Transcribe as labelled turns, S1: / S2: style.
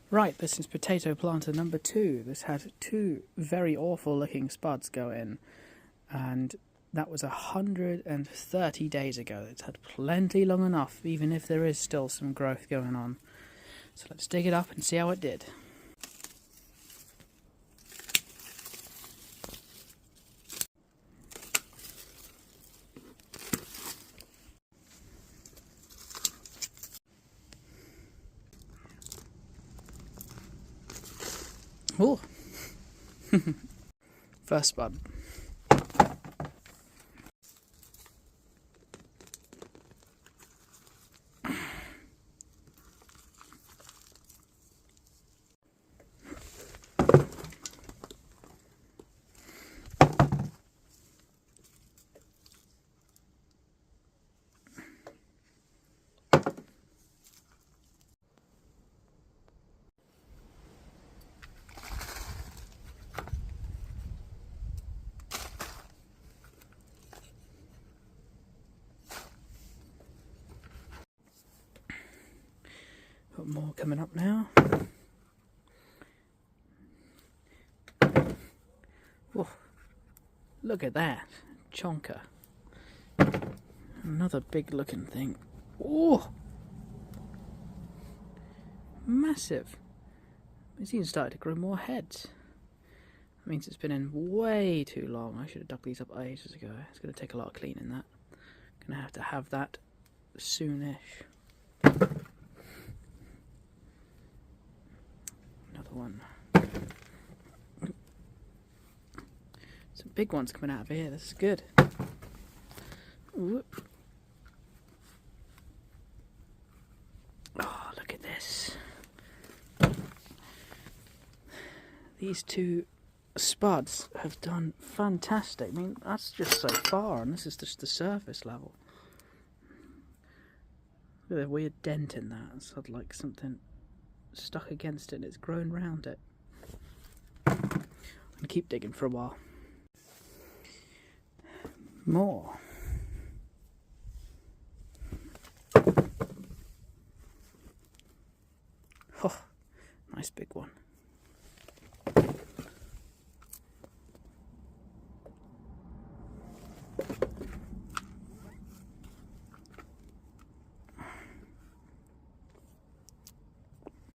S1: Right, this is potato planter number 2. This had 2 very awful looking spuds go in, and that was 130 days ago. It's had plenty long enough, even if there is still some growth going on. So let's dig it up and see how it did. Oh, first spud. Got more coming up now. Oh, look at that, chonker. Another big looking thing. Oh, massive. It's even started to grow more heads. That means it's been in way too long. I should have dug these up ages ago. It's going to take a lot of cleaning that. Going to have that soonish. Another one. Some big ones coming out of here. This is good. Whoop. Oh, look at this. These 2 spuds have done fantastic. I mean, that's just so far, and this is just the surface level. Look at the weird dent in that. It's had like something stuck against it and it's grown round it. And keep digging for a while. More.